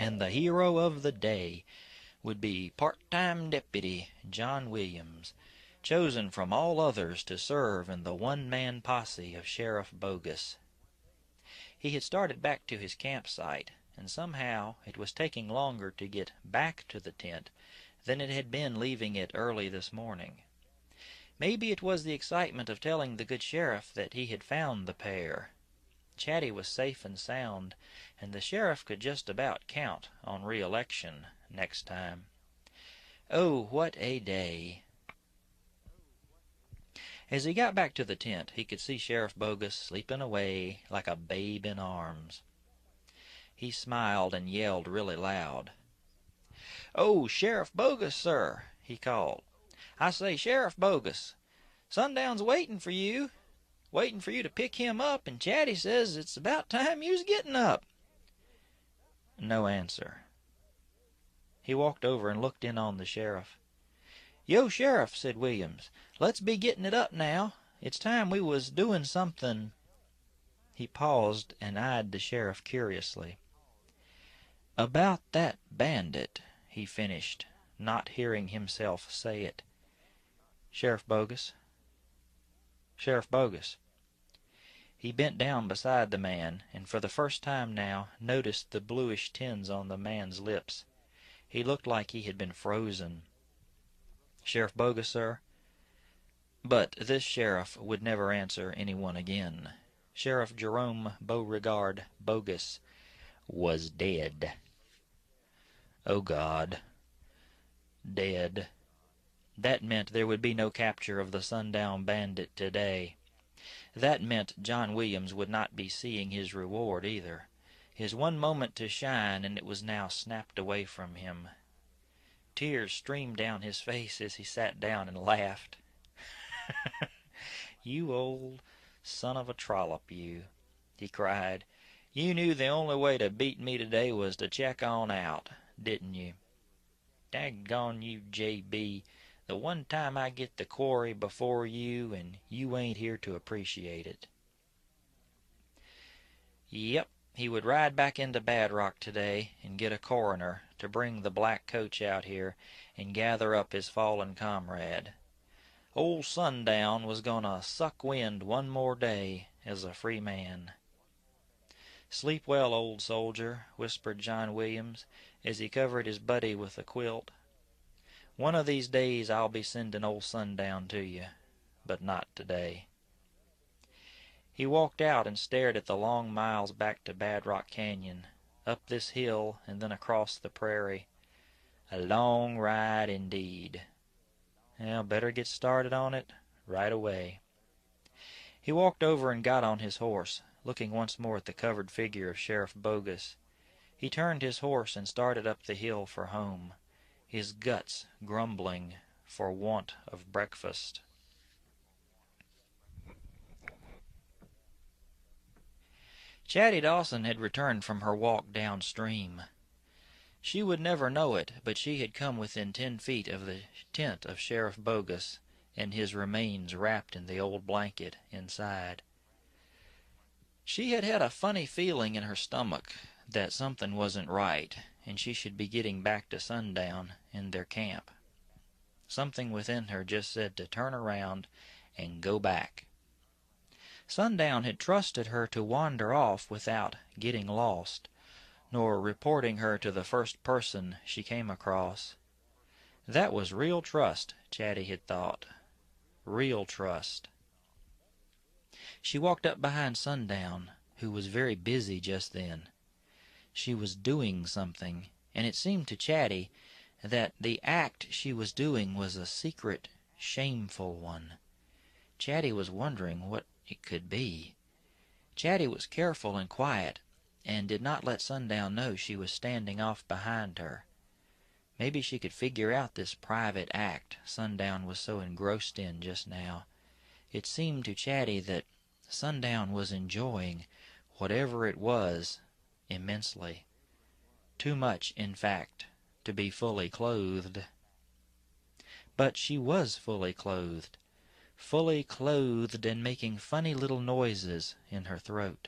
and the hero of the day would be part-time deputy John Williams, chosen from all others to serve in the one-man posse of Sheriff Bogus. He had started back to his campsite, and somehow it was taking longer to get back to the tent than it had been leaving it early this morning. Maybe it was the excitement of telling the good sheriff that he had found the pair. Chatty was safe and sound, and the sheriff could just about count on re-election next time. Oh, what a day! As he got back to the tent, he could see Sheriff Bogus sleeping away like a babe in arms. He smiled and yelled really loud. "Oh, Sheriff Bogus, sir," he called. "I say, Sheriff Bogus, Sundown's waiting for you to pick him up, and Chatty says it's about time you was getting up." No answer. He walked over and looked in on the sheriff. "Yo, Sheriff," said Williams, "let's be getting it up now. It's time we was doing something." He paused and eyed the sheriff curiously. "About that bandit," he finished, not hearing himself say it. "Sheriff Bogus. Sheriff Bogus." He bent down beside the man, and for the first time now noticed the bluish tints on the man's lips. He looked like he had been frozen. "Sheriff Bogus, sir?" But this sheriff would never answer anyone again. Sheriff Jerome Beauregard Bogus was dead. Oh, God. Dead. That meant there would be no capture of the Sundown bandit today. That meant John Williams would not be seeing his reward either. His one moment to shine, and it was now snapped away from him. Tears streamed down his face as he sat down and laughed. "You old son of a trollop, you," he cried. "You knew the only way to beat me today was to check on out, didn't you? Daggone you, J.B., the one time I get the quarry before you, and you ain't here to appreciate it." Yep, he would ride back into Bad Rock today and get a coroner to bring the black coach out here and gather up his fallen comrade. Old Sundown was gonna suck wind one more day as a free man. "Sleep well, old soldier," whispered John Williams as he covered his buddy with a quilt. "One of these days I'll be sending old Sundown to you, but not today." He walked out and stared at the long miles back to Bad Rock Canyon, up this hill and then across the prairie. A long ride indeed. Well, better get started on it right away. He walked over and got on his horse, looking once more at the covered figure of Sheriff Bogus. He turned his horse and started up the hill for home, his guts grumbling for want of breakfast. Chatty Dawson had returned from her walk downstream. She would never know it, but she had come within 10 feet of the tent of Sheriff Bogus, and his remains wrapped in the old blanket inside. She had had a funny feeling in her stomach that something wasn't right, and she should be getting back to Sundown in their camp. Something within her just said to turn around and go back. Sundown had trusted her to wander off without getting lost, nor reporting her to the first person she came across. That was real trust, Chatty had thought. Real trust. She walked up behind Sundown, who was very busy just then. She was doing something, and it seemed to Chatty that the act she was doing was a secret, shameful one. Chatty was wondering what it could be. Chatty was careful and quiet, and did not let Sundown know she was standing off behind her. Maybe she could figure out this private act Sundown was so engrossed in just now. It seemed to Chatty that Sundown was enjoying whatever it was immensely. Too much, in fact, to be fully clothed. But she was fully clothed and making funny little noises in her throat.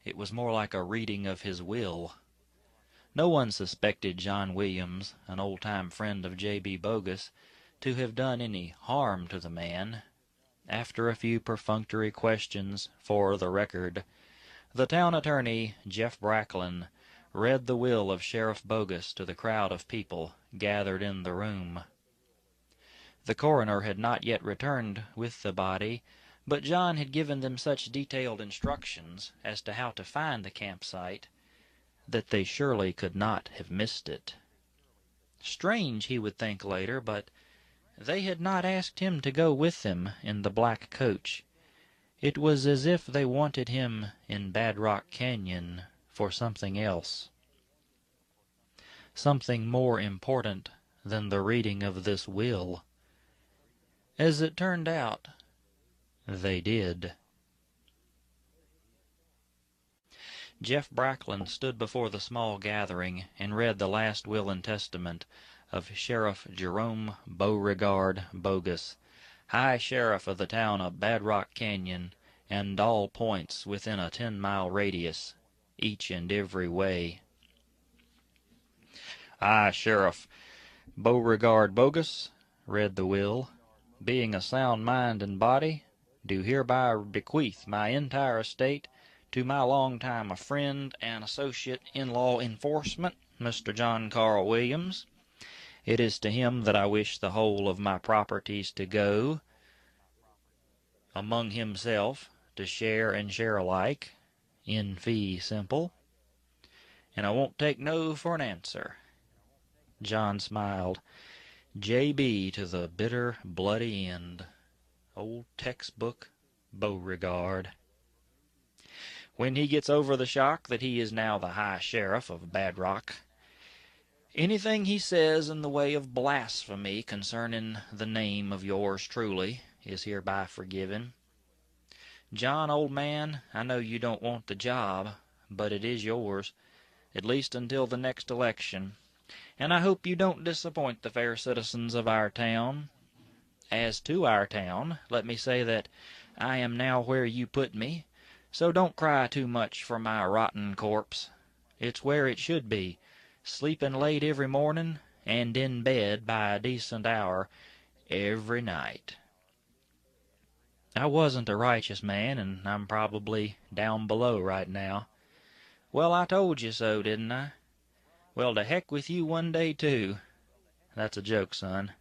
It was more like a reading of his will. No one suspected John Williams, an old-time friend of J.B. Bogus, to have done any harm to the man. After a few perfunctory questions for the record, the town attorney, Jeff Bracklin, read the will of Sheriff Bogus to the crowd of people gathered in the room. The coroner had not yet returned with the body, but John had given them such detailed instructions as to how to find the campsite that they surely could not have missed it. Strange, he would think later, but they had not asked him to go with them in the black coach. It was as if they wanted him in Bad Rock Canyon for something else. Something more important than the reading of this will. As it turned out, they did. Jeff Bracklin stood before the small gathering and read the last will and testament of Sheriff Jerome Beauregard Bogus, High Sheriff of the town of Bad Rock Canyon, and all points within a 10-mile radius, each and every way. I, Sheriff Beauregard Bogus, read the will, being a sound mind and body, do hereby bequeath my entire estate to my long-time friend and associate in law enforcement, Mr. John Carl Williams. It is to him that I wish the whole of my properties to go, among himself, to share and share alike, in fee simple. And I won't take no for an answer. John smiled. J.B. to the bitter, bloody end. Old textbook Beauregard. When he gets over the shock that he is now the High Sheriff of Bad Rock, anything he says in the way of blasphemy concerning the name of yours truly is hereby forgiven. John, old man, I know you don't want the job, but it is yours, at least until the next election, and I hope you don't disappoint the fair citizens of our town. As to our town, let me say that I am now where you put me, so don't cry too much for my rotten corpse. It's where it should be, sleeping late every morning, and in bed by a decent hour every night. I wasn't a righteous man, and I'm probably down below right now. Well, I told you so, didn't I? Well, to heck with you one day, too. That's a joke, son.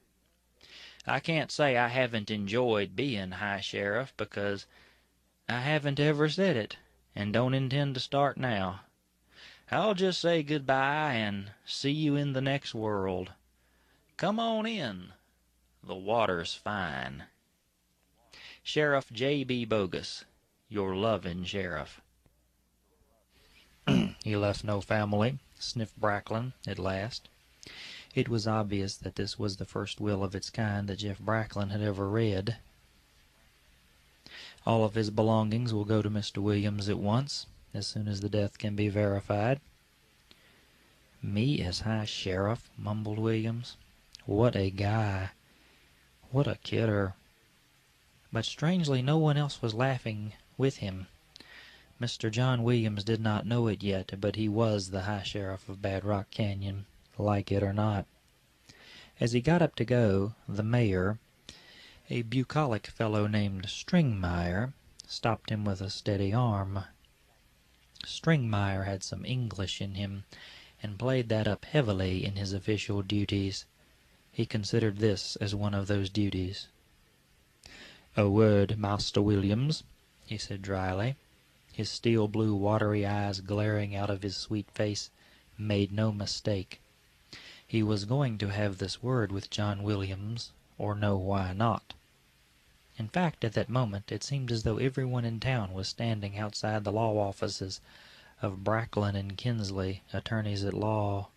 I can't say I haven't enjoyed being High Sheriff, because I haven't ever said it, and don't intend to start now. I'll just say goodbye and see you in the next world. Come on in. The water's fine. Sheriff J.B. Bogus, your loving sheriff. He left no family, sniffed Bracklin at last. It was obvious that this was the first will of its kind that Jeff Bracklin had ever read. All of his belongings will go to Mr. Williams at once, as soon as the death can be verified. Me as High Sheriff, mumbled Williams. What a guy. What a kidder. But strangely no one else was laughing with him. Mr. John Williams did not know it yet, but he was the High Sheriff of Bad Rock Canyon, like it or not. As he got up to go, the mayor, a bucolic fellow named Stringmeyer, stopped him with a steady arm. Stringmeyer had some English in him, and played that up heavily in his official duties. He considered this as one of those duties. "A word, Master Williams," he said dryly. His steel-blue, watery eyes glaring out of his sweet face made no mistake. He was going to have this word with John Williams, or know why not. In fact, at that moment, it seemed as though everyone in town was standing outside the law offices of Bracklin and Kinsley, attorneys at law.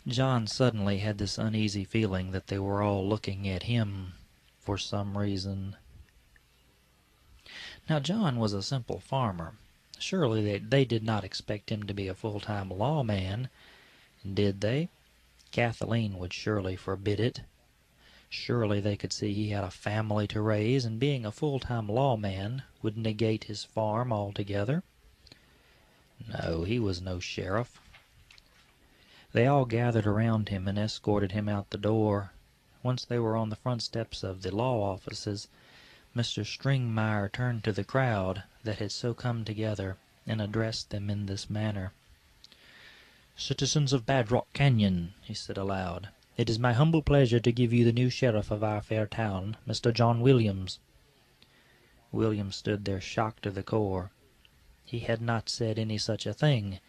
John suddenly had this uneasy feeling that they were all looking at him for some reason. Now, John was a simple farmer. Surely they did not expect him to be a full-time lawman, did they? Kathleen would surely forbid it. Surely they could see he had a family to raise, and being a full-time lawman would negate his farm altogether. No, he was no sheriff. They all gathered around him and escorted him out the door. Once they were on the front steps of the law offices, Mr. Stringmeyer turned to the crowd that had so come together and addressed them in this manner. "Citizens of Bad Rock Canyon," he said aloud, "it is my humble pleasure to give you the new sheriff of our fair town, Mr. John Williams." Williams stood there shocked to the core. He had not said any such a thing.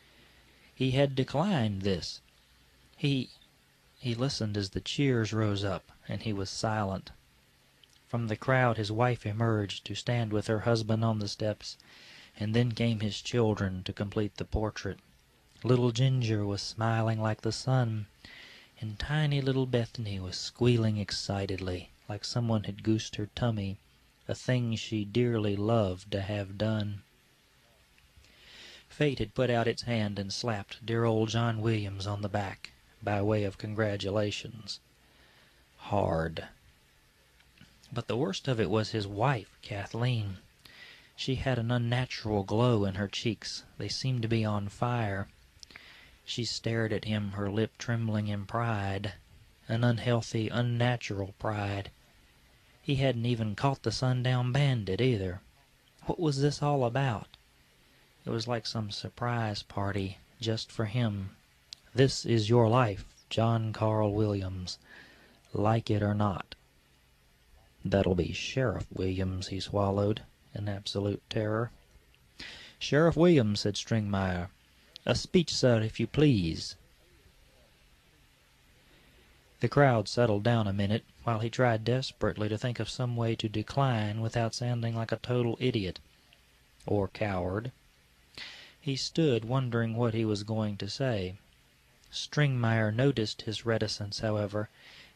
He had declined this. He listened as the cheers rose up, and he was silent. From the crowd his wife emerged to stand with her husband on the steps, and then came his children to complete the portrait. Little Ginger was smiling like the sun, and tiny little Bethany was squealing excitedly, like someone had goosed her tummy, a thing she dearly loved to have done. Fate had put out its hand and slapped dear old John Williams on the back, by way of congratulations. Hard. But the worst of it was his wife, Kathleen. She had an unnatural glow in her cheeks. They seemed to be on fire. She stared at him, her lip trembling in pride, an unhealthy, unnatural pride. He hadn't even caught the Sundown Bandit, either. What was this all about? It was like some surprise party, just for him. This is your life, John Carl Williams, like it or not. That'll be Sheriff Williams, he swallowed, in absolute terror. "Sheriff Williams," said Stringmeyer. "A speech, sir, if you please." The crowd settled down a minute, while he tried desperately to think of some way to decline without sounding like a total idiot. Or coward. He stood wondering what he was going to say. Stringmeyer noticed his reticence, however,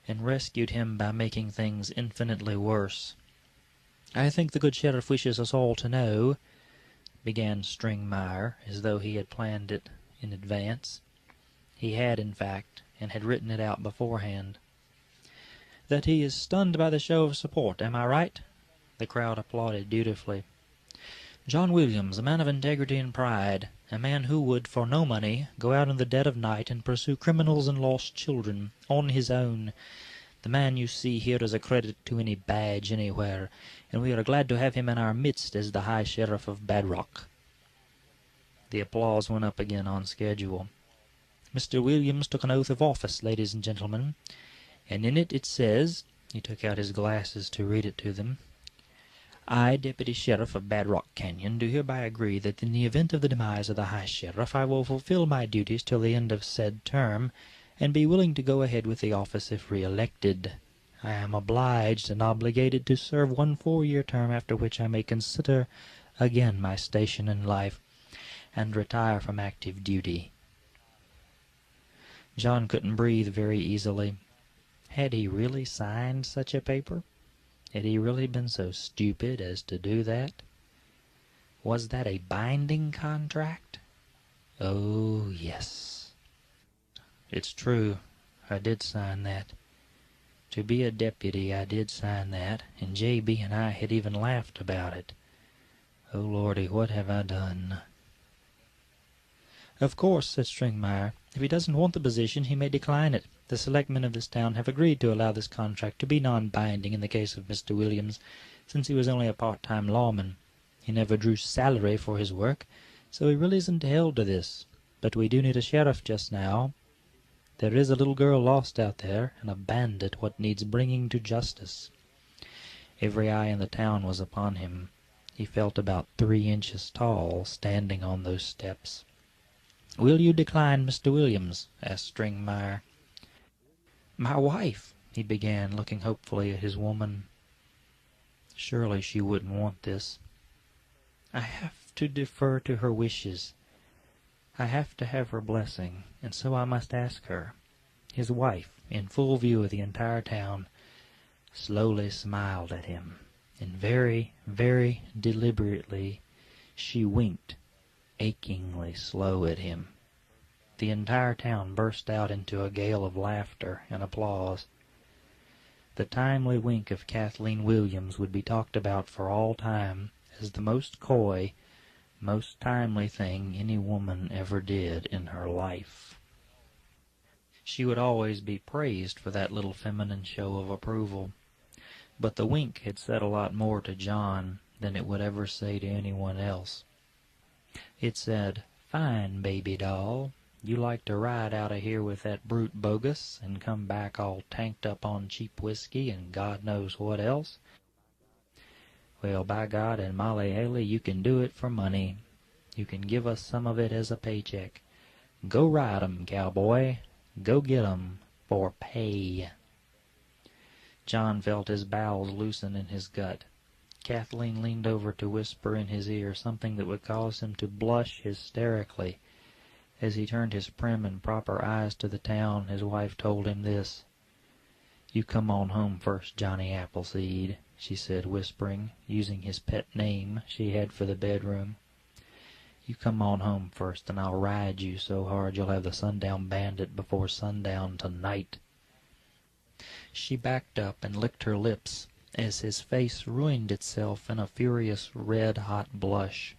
and rescued him by making things infinitely worse. "I think the good sheriff wishes us all to know," began Stringmeyer, as though he had planned it in advance. He had, in fact, and had written it out beforehand. "That he is stunned by the show of support. Am I right?" The crowd applauded dutifully. "John Williams, a man of integrity and pride, a man who would, for no money, go out in the dead of night and pursue criminals and lost children, on his own. The man you see here is a credit to any badge anywhere, and we are glad to have him in our midst as the High Sheriff of Bad Rock." The applause went up again on schedule. "Mr. Williams took an oath of office, ladies and gentlemen, and in it says," he took out his glasses to read it to them, "I, Deputy Sheriff of Bad Rock Canyon, do hereby agree that in the event of the demise of the High Sheriff I will fulfill my duties till the end of said term, and be willing to go ahead with the office if re-elected. I am obliged and obligated to serve 1 4-year term, after which I may consider again my station in life, and retire from active duty." John couldn't breathe very easily. Had he really signed such a paper? Had he really been so stupid as to do that? Was that a binding contract? Oh, yes. "It's true. I did sign that. To be a deputy, I did sign that, and J.B. and I had even laughed about it. Oh, Lordy, what have I done?" "Of course," said Stringmeyer, "if he doesn't want the position, he may decline it. The selectmen of this town have agreed to allow this contract to be non-binding in the case of Mr. Williams, since he was only a part-time lawman. He never drew salary for his work, so he really isn't held to this. But we do need a sheriff just now. There is a little girl lost out there, and a bandit what needs bringing to justice." Every eye in the town was upon him. He felt about 3 inches tall, standing on those steps. "Will you decline, Mr. Williams?" asked Stringmeyer. "My wife," he began, looking hopefully at his woman. Surely she wouldn't want this. "I have to defer to her wishes. I have to have her blessing, and so I must ask her." His wife, in full view of the entire town, slowly smiled at him, and very, very deliberately she winked, achingly slow at him. The entire town burst out into a gale of laughter and applause. The timely wink of Kathleen Williams would be talked about for all time as the most coy, most timely thing any woman ever did in her life. She would always be praised for that little feminine show of approval. But the wink had said a lot more to John than it would ever say to anyone else. It said, "Fine, baby doll. You like to ride out of here with that brute Bogus and come back all tanked up on cheap whiskey and God knows what else? Well, by God and Molly Haley, you can do it for money. You can give us some of it as a paycheck. Go ride 'em, cowboy. Go get 'em for pay." John felt his bowels loosen in his gut. Kathleen leaned over to whisper in his ear something that would cause him to blush hysterically. As he turned his prim and proper eyes to the town, his wife told him this. "You come on home first, Johnny Appleseed," she said, whispering, using his pet name she had for the bedroom. "You come on home first, and I'll ride you so hard you'll have the Sundown Bandit before sundown tonight." She backed up and licked her lips as his face ruined itself in a furious red-hot blush.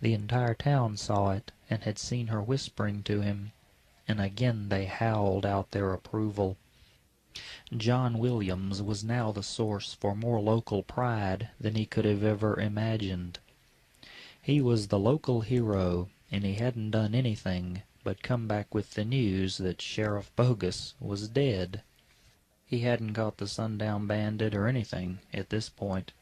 The entire town saw it and had seen her whispering to him, and again they howled out their approval. John Williams was now the source for more local pride than he could have ever imagined. He was the local hero, and he hadn't done anything but come back with the news that Sheriff Bogus was dead. He hadn't caught the Sundown Bandit or anything at this point.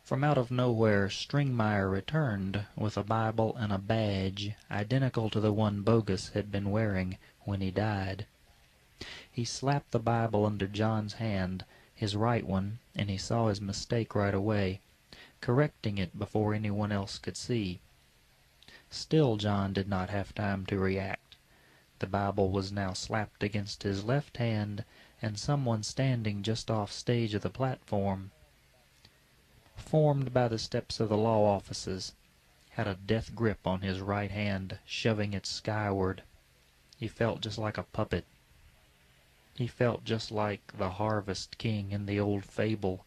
From out of nowhere, Stringmeyer returned with a Bible and a badge identical to the one Bogus had been wearing when he died. He slapped the Bible under John's hand, his right one, and he saw his mistake right away, correcting it before anyone else could see. Still John did not have time to react. The Bible was now slapped against his left hand, and someone standing just off stage of the platform, formed by the steps of the law offices, had a death grip on his right hand, shoving it skyward. He felt just like a puppet. He felt just like the Harvest King in the old fable,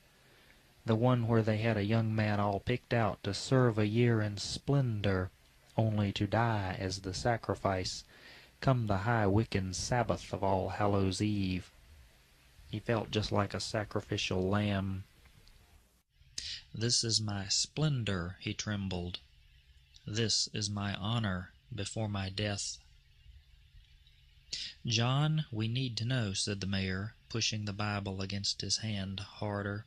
the one where they had a young man all picked out to serve a year in splendor, only to die as the sacrifice, come the high Wiccan Sabbath of All Hallows Eve. He felt just like a sacrificial lamb. "This is my splendor," he trembled. "This is my honor before my death." "John, we need to know," said the mayor, pushing the Bible against his hand harder.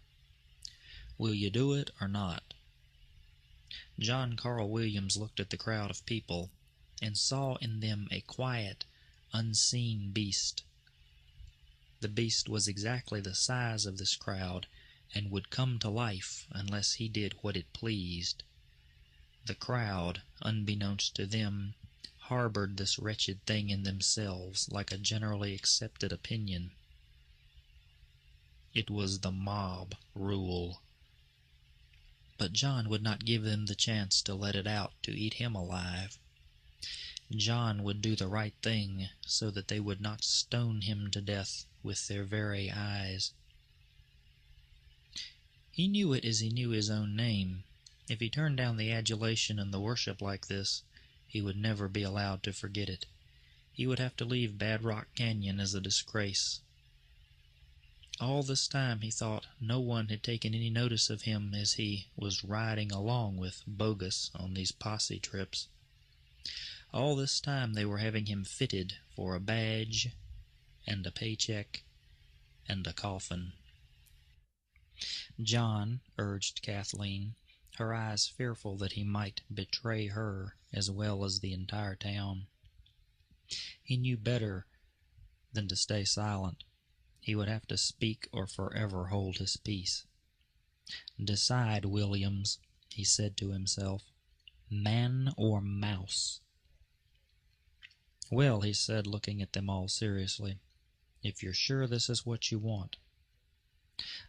"Will you do it or not?" John Carl Williams looked at the crowd of people and saw in them a quiet, unseen beast. The beast was exactly the size of this crowd, and would come to life unless he did what it pleased. The crowd, unbeknownst to them, harbored this wretched thing in themselves like a generally accepted opinion. It was the mob rule. But John would not give them the chance to let it out to eat him alive. John would do the right thing so that they would not stone him to death with their very eyes. He knew it as he knew his own name. If he turned down the adulation and the worship like this, he would never be allowed to forget it. He would have to leave Bad Rock Canyon as a disgrace. All this time he thought no one had taken any notice of him as he was riding along with Bogus on these posse trips. All this time they were having him fitted for a badge and a paycheck and a coffin. "John," urged Kathleen, her eyes fearful that he might betray her as well as the entire town. He knew better than to stay silent. He would have to speak or forever hold his peace. "Decide, Williams," he said to himself. "Man or mouse?" "Well," he said, looking at them all seriously, "if you're sure this is what you want."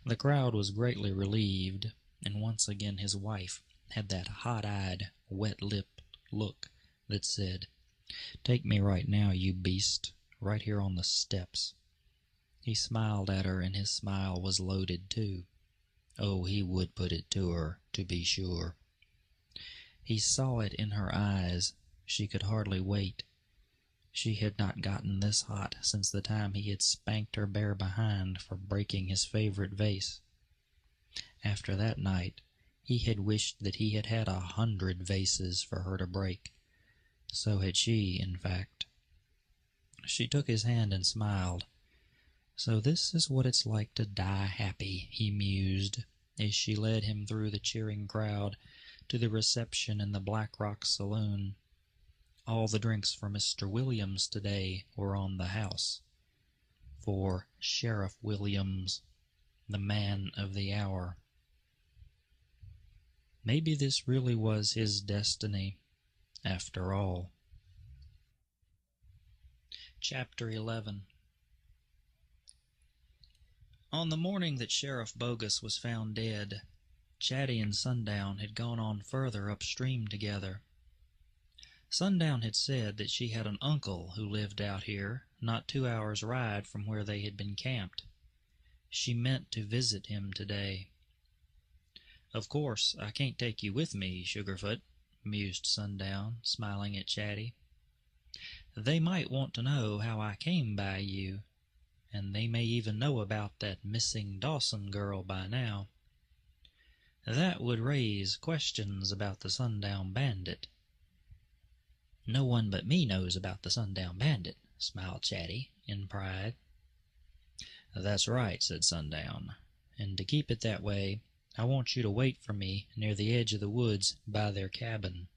The crowd was greatly relieved, and once again his wife had that hot-eyed, wet-lipped look that said, "Take me right now, you beast, right here on the steps." He smiled at her, and his smile was loaded too. Oh, he would put it to her, to be sure. He saw it in her eyes. She could hardly wait. She had not gotten this hot since the time he had spanked her bare behind for breaking his favorite vase. After that night, he had wished that he had had 100 vases for her to break. So had she, in fact. She took his hand and smiled. "So this is what it's like to die happy," he mused, as she led him through the cheering crowd to the reception in the Black Rock saloon. All the drinks for Mr. Williams today were on the house. For Sheriff Williams, the man of the hour. Maybe this really was his destiny, after all. Chapter 11. On the morning that Sheriff Bogus was found dead, Chatty and Sundown had gone on further upstream together. Sundown had said that she had an uncle who lived out here, not 2 hours' ride from where they had been camped. She meant to visit him today. "Of course, I can't take you with me, Sugarfoot," mused Sundown, smiling at Chatty. "They might want to know how I came by you, and they may even know about that missing Dawson girl by now. That would raise questions about the Sundown Bandit." "No one but me knows about the Sundown Bandit," smiled Chatty, in pride. "That's right," said Sundown, "and to keep it that way, I want you to wait for me near the edge of the woods by their cabin.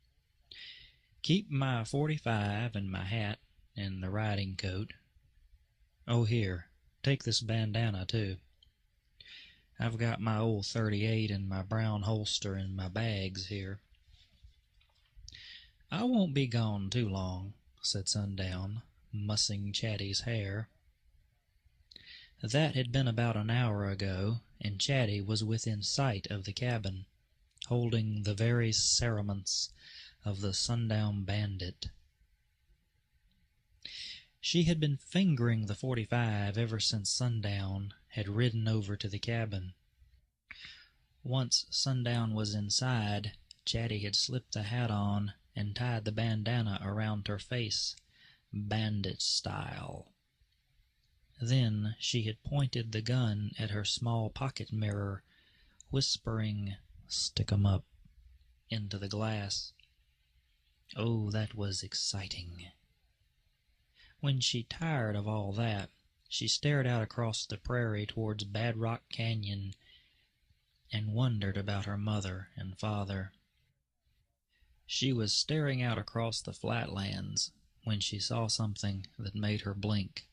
Keep my .45 and my hat and the riding coat. Oh, here, take this bandana, too. I've got my old .38 and my brown holster in my bags here." "I won't be gone too long," said Sundown, mussing Chatty's hair. That had been about an hour ago, and Chatty was within sight of the cabin, holding the very cerements of the Sundown Bandit. She had been fingering the .45 ever since Sundown had ridden over to the cabin. Once Sundown was inside, Chatty had slipped the hat on and tied the bandana around her face, bandit style. Then she had pointed the gun at her small pocket mirror, whispering, "Stick 'em up," into the glass. Oh, that was exciting. When she tired of all that, she stared out across the prairie towards Bad Rock Canyon and wondered about her mother and father. She was staring out across the flatlands when she saw something that made her blink.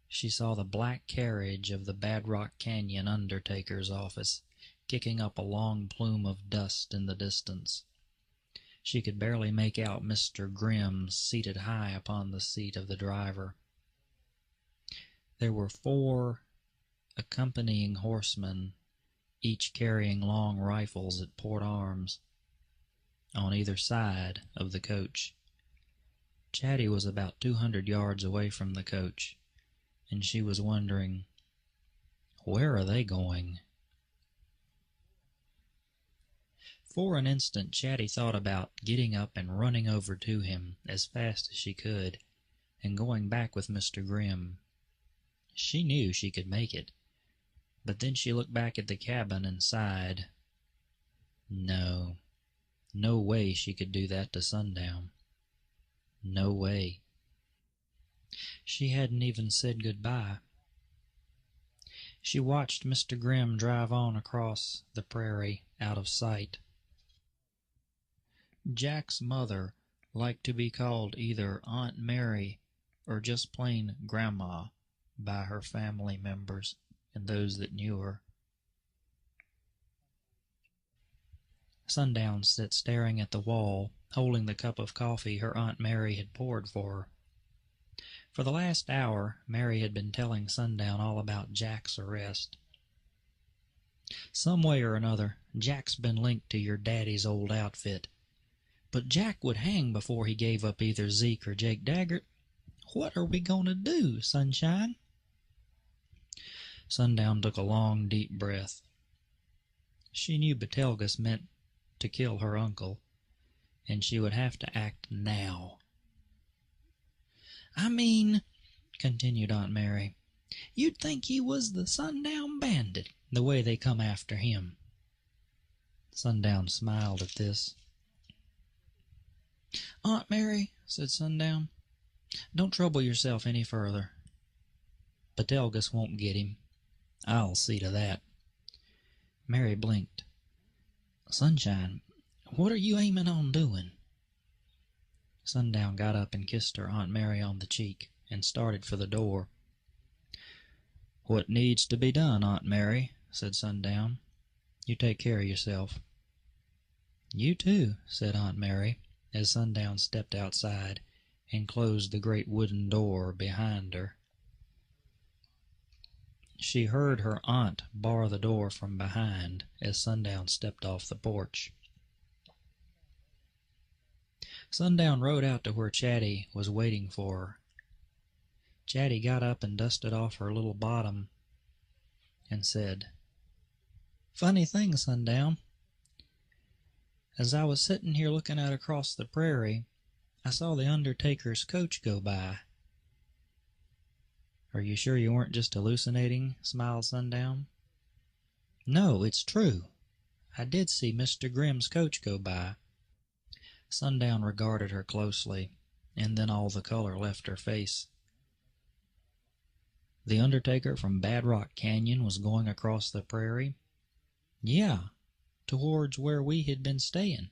She saw the black carriage of the Bad Rock Canyon undertaker's office, kicking up a long plume of dust in the distance. She could barely make out Mr. Grimm seated high upon the seat of the driver. There were 4 accompanying horsemen, each carrying long rifles at port arms, on either side of the coach. Chatty was about 200 yards away from the coach, and she was wondering, where are they going? For an instant Chatty thought about getting up and running over to him as fast as she could, and going back with Mr. Grimm. She knew she could make it, but then she looked back at the cabin and sighed. No way she could do that to Sundown. No way. She hadn't even said goodbye. She watched Mr. Grimm drive on across the prairie out of sight. Jack's mother liked to be called either Aunt Mary or just plain Grandma by her family members and those that knew her. Sundown sat staring at the wall, holding the cup of coffee her Aunt Mary had poured for her. For the last hour, Mary had been telling Sundown all about Jack's arrest. "Some way or another, Jack's been linked to your daddy's old outfit. But Jack would hang before he gave up either Zeke or Jake Daggett. What are we going to do, Sunshine?" Sundown took a long, deep breath. She knew Betelgeuse meant to kill her uncle, and she would have to act now. "I mean," continued Aunt Mary, "you'd think he was the Sundown Bandit, the way they come after him." Sundown smiled at this. "Aunt Mary," said Sundown, "don't trouble yourself any further. Patelgus won't get him. I'll see to that." Mary blinked. "Sunshine, what are you aiming on doing?" Sundown got up and kissed her Aunt Mary on the cheek, and started for the door. "What needs to be done, Aunt Mary?" said Sundown. "You take care of yourself." "You too," said Aunt Mary, as Sundown stepped outside and closed the great wooden door behind her. She heard her aunt bar the door from behind as Sundown stepped off the porch. Sundown rode out to where Chatty was waiting for her. Chatty got up and dusted off her little bottom and said, "Funny thing, Sundown. As I was sitting here looking out across the prairie, I saw the undertaker's coach go by." "Are you sure you weren't just hallucinating?" smiled Sundown. "No, it's true. I did see Mr. Grimm's coach go by." Sundown regarded her closely, and then all the color left her face. "The undertaker from Bad Rock Canyon was going across the prairie?" "Yeah, towards where we had been staying."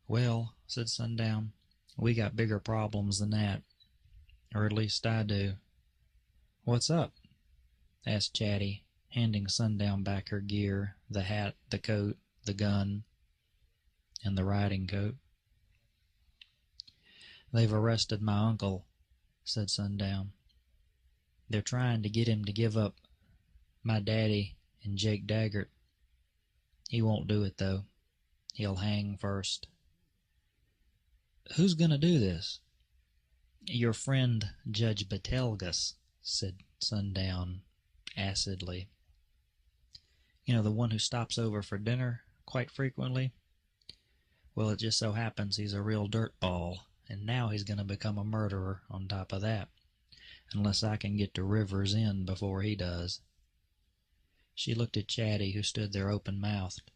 "Well," said Sundown, "we got bigger problems than that. Or at least I do." "What's up?" asked Chatty, handing Sundown back her gear, the hat, the coat, the gun, and the riding coat. "They've arrested my uncle," said Sundown. "They're trying to get him to give up my daddy and Jake Daggett. He won't do it, though. He'll hang first." "Who's going to do this?" "Your friend Judge Betelgeuse," said Sundown acidly. "You know, the one who stops over for dinner quite frequently? Well, it just so happens he's a real dirtball, and now he's going to become a murderer on top of that, unless I can get to River's End before he does." She looked at Chatty, who stood there open-mouthed.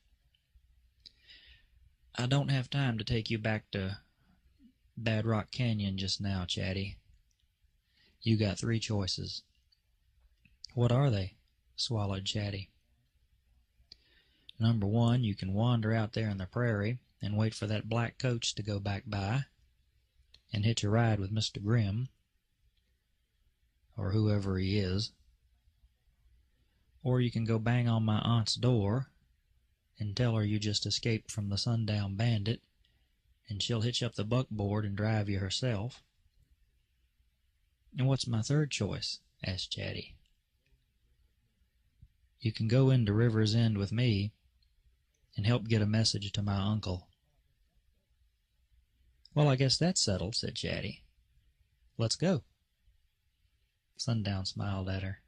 "I don't have time to take you back to Bad Rock Canyon just now, Chatty. You got 3 choices." "What are they?" swallowed Chatty. "Number 1, you can wander out there in the prairie and wait for that black coach to go back by, and hitch a ride with Mr. Grimm, or whoever he is. Or you can go bang on my aunt's door and tell her you just escaped from the Sundown Bandit, and she'll hitch up the buckboard and drive you herself." "And what's my 3rd choice?" asked Chatty. "You can go into River's End with me and help get a message to my uncle." "Well, I guess that's settled," said Chatty. "Let's go." Sundown smiled at her.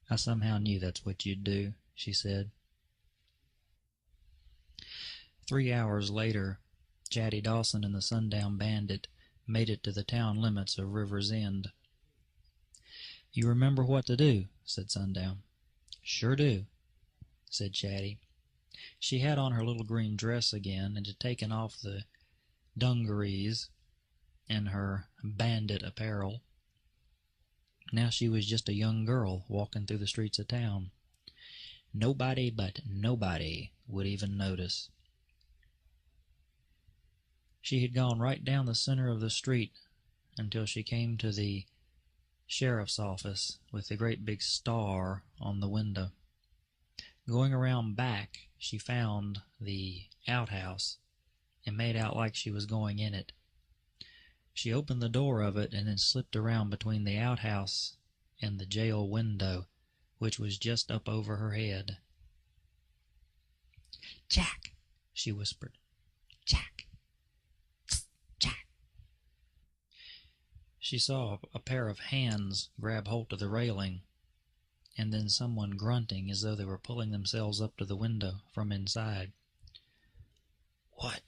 "I somehow knew that's what you'd do," she said. 3 hours later, Chatty Dawson and the Sundown Bandit made it to the town limits of River's End. "You remember what to do?" said Sundown. "Sure do," said Chatty. She had on her little green dress again, and had taken off the dungarees and her bandit apparel. Now she was just a young girl walking through the streets of town. Nobody but nobody would even notice. She had gone right down the center of the street until she came to the sheriff's office with the great big star on the window. Going around back, she found the outhouse and made out like she was going in it. She opened the door of it and then slipped around between the outhouse and the jail window, which was just up over her head. "Jack," she whispered. "Jack. Jack." She saw a pair of hands grab hold of the railing, and then someone grunting as though they were pulling themselves up to the window from inside. "What?"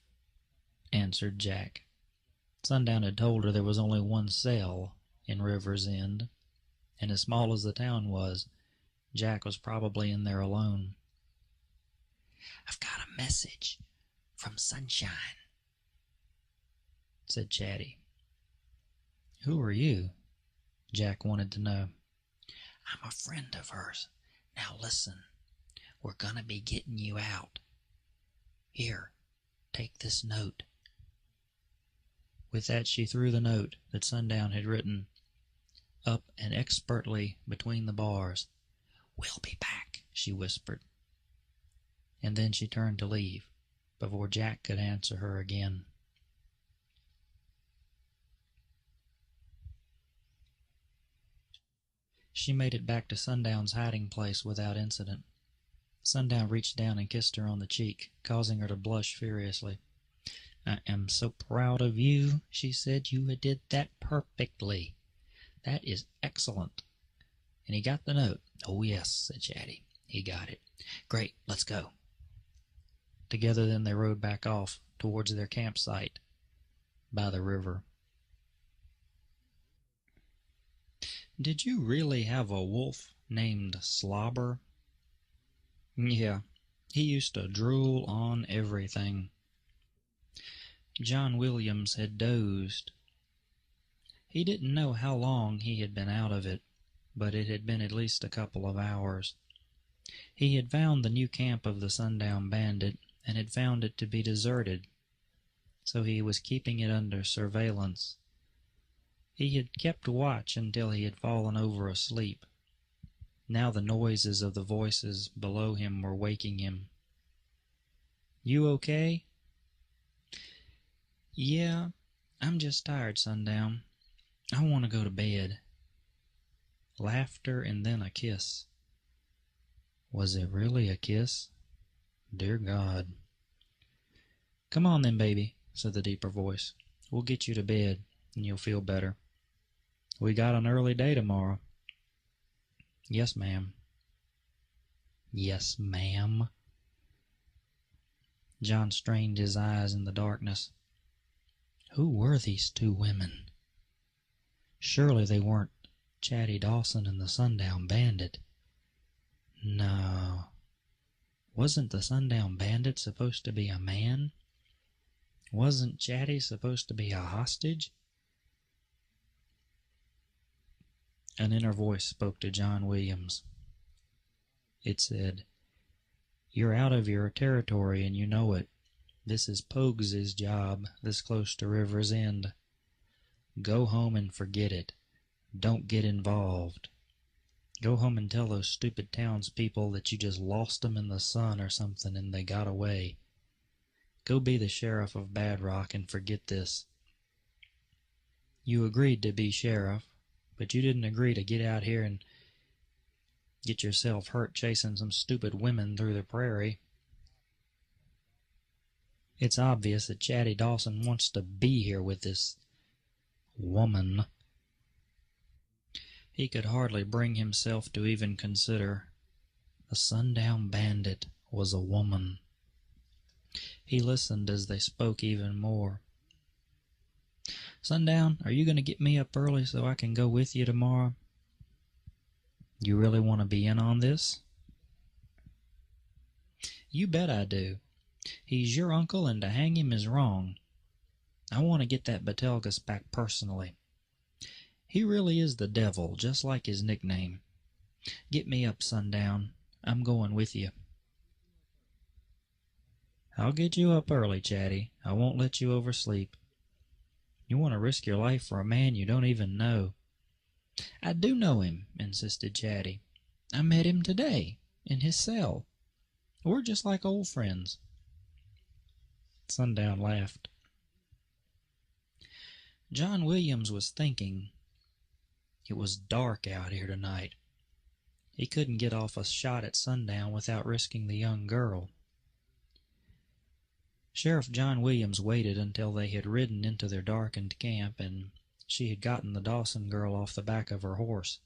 answered Jack. Sundown had told her there was only one cell in River's End, and as small as the town was, Jack was probably in there alone. "I've got a message from Sunshine," said Chatty. "Who are you?" Jack wanted to know. "I'm a friend of hers. Now listen, we're gonna be getting you out. Here, take this note." With that she threw the note that Sundown had written up and expertly between the bars. "We'll be back," she whispered. And then she turned to leave, before Jack could answer her again. She made it back to Sundown's hiding place without incident. Sundown reached down and kissed her on the cheek, causing her to blush furiously. "I am so proud of you," she said. "You did that perfectly. That is excellent." "And he got the note?" "Oh, yes," said Chatty. "He got it." "Great, let's go." Together then they rode back off towards their campsite by the river. "Did you really have a wolf named Slobber?" "Yeah, he used to drool on everything." John Williams had dozed. He didn't know how long he had been out of it, but it had been at least a couple of hours. He had found the new camp of the Sundown Bandit, and had found it to be deserted, so he was keeping it under surveillance. He had kept watch until he had fallen over asleep. Now the noises of the voices below him were waking him. "You okay?" "Yeah, I'm just tired, Sundown. I want to go to bed." Laughter and then a kiss. Was it really a kiss? Dear God. "Come on then, baby," said the deeper voice. "We'll get you to bed, and you'll feel better. We got an early day tomorrow." "Yes, ma'am." "Yes, ma'am." John strained his eyes in the darkness. Who were these two women? Surely they weren't Chatty Dawson and the Sundown Bandit. No. Wasn't the Sundown Bandit supposed to be a man? Wasn't Chatty supposed to be a hostage? An inner voice spoke to John Williams. It said, "You're out of your territory and you know it. This is Pogues' job, this close to River's End. Go home and forget it. Don't get involved. Go home and tell those stupid townspeople that you just lost them in the sun or something and they got away. Go be the sheriff of Bad Rock and forget this. You agreed to be sheriff, but you didn't agree to get out here and get yourself hurt chasing some stupid women through the prairie. It's obvious that Chatty Dawson wants to be here with this woman." He could hardly bring himself to even consider the Sundown Bandit was a woman. He listened as they spoke even more. "Sundown, are you going to get me up early so I can go with you tomorrow? You really want to be in on this?" "You bet I do. He's your uncle, and to hang him is wrong. I want to get that Batelgus back personally. He really is the devil, just like his nickname. Get me up, Sundown. I'm going with you." "I'll get you up early, Chatty. I won't let you oversleep. You want to risk your life for a man you don't even know." "I do know him," insisted Chatty. "I met him today, in his cell. We're just like old friends." Sundown laughed. John Williams was thinking. It was dark out here tonight. He couldn't get off a shot at Sundown without risking the young girl. Sheriff John Williams waited until they had ridden into their darkened camp, and she had gotten the Dawson girl off the back of her horse.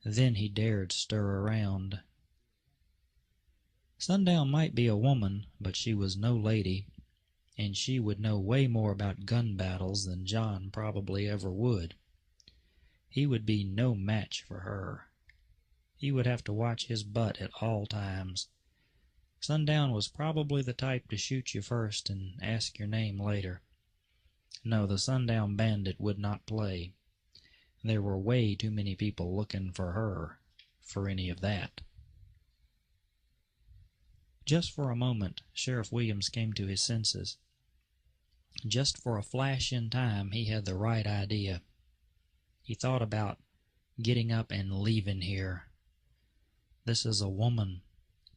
Then he dared stir around. Sundown might be a woman, but she was no lady. and she would know way more about gun battles than John probably ever would. He would be no match for her. He would have to watch his butt at all times. Sundown was probably the type to shoot you first and ask your name later. No, the Sundown Bandit would not play. There were way too many people looking for her for any of that. Just for a moment, Sheriff Williams came to his senses. Just for a flash in time, he had the right idea. He thought about getting up and leaving here. This is a woman.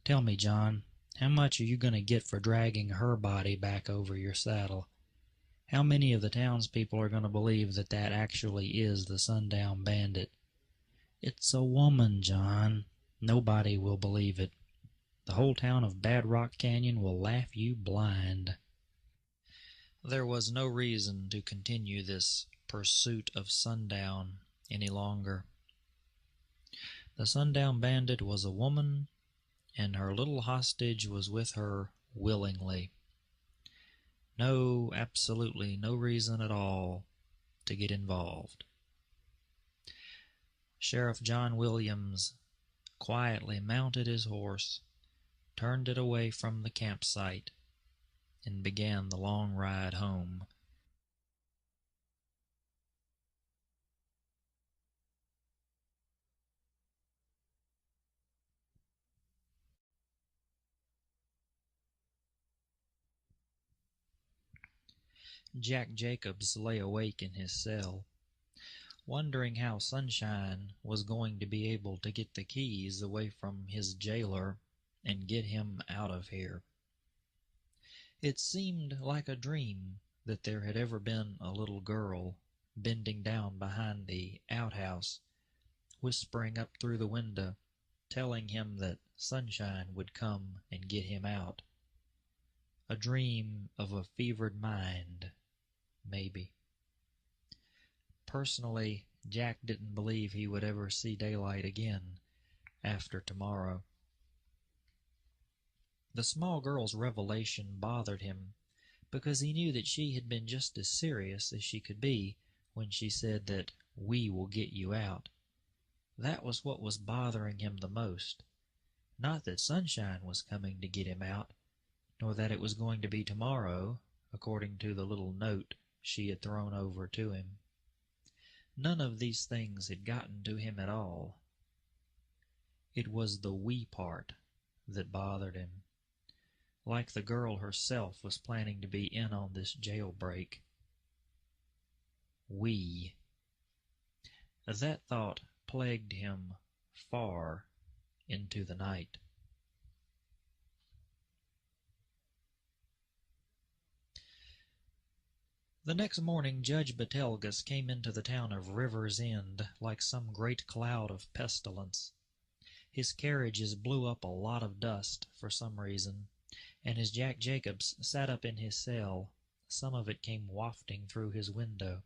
Tell me, John, how much are you going to get for dragging her body back over your saddle? How many of the townspeople are going to believe that that actually is the Sundown Bandit? It's a woman, John. Nobody will believe it. The whole town of Bad Rock Canyon will laugh you blind. There was no reason to continue this pursuit of Sundown any longer. The Sundown Bandit was a woman, and her little hostage was with her willingly. No, absolutely no reason at all to get involved. Sheriff John Williams quietly mounted his horse, turned it away from the campsite, and began the long ride home. Jack Jacobs lay awake in his cell, wondering how Sunshine was going to be able to get the keys away from his jailer and get him out of here. It seemed like a dream that there had ever been a little girl bending down behind the outhouse, whispering up through the window, telling him that Sunshine would come and get him out. A dream of a fevered mind, maybe. Personally, Jack didn't believe he would ever see daylight again after tomorrow. The small girl's revelation bothered him because he knew that she had been just as serious as she could be when she said that we will get you out. That was what was bothering him the most. Not that Sunshine was coming to get him out, nor that it was going to be tomorrow, according to the little note she had thrown over to him. None of these things had gotten to him at all. It was the we part that bothered him. Like the girl herself was planning to be in on this jailbreak. We. That thought plagued him far into the night. The next morning Judge Betelgeuse came into the town of River's End like some great cloud of pestilence. His carriages blew up a lot of dust for some reason, and as Jack Jacobs sat up in his cell, some of it came wafting through his window.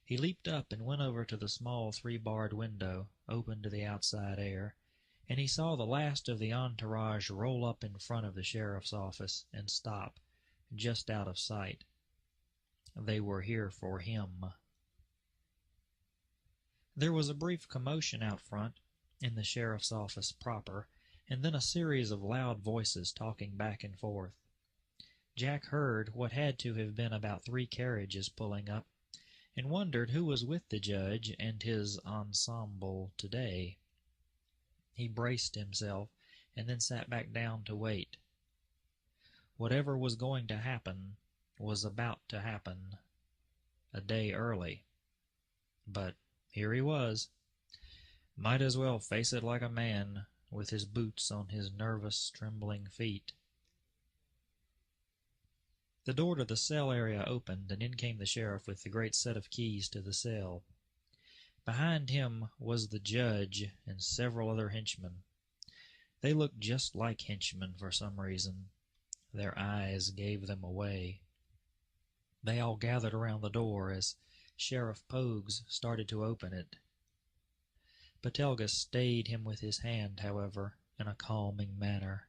He leaped up and went over to the small 3-barred window, open to the outside air, and he saw the last of the entourage roll up in front of the sheriff's office and stop, just out of sight. They were here for him. There was a brief commotion out front, in the sheriff's office proper, and then a series of loud voices talking back and forth. Jack heard what had to have been about 3 carriages pulling up, and wondered who was with the judge and his ensemble today. He braced himself, and then sat back down to wait. Whatever was going to happen was about to happen a day early. But here he was. Might as well face it like a man, with his boots on his nervous, trembling feet. The door to the cell area opened, and in came the sheriff with the great set of keys to the cell. Behind him was the judge and several other henchmen. They looked just like henchmen for some reason. Their eyes gave them away. They all gathered around the door as Sheriff Pogues started to open it. Betelgeuse stayed him with his hand, however, in a calming manner.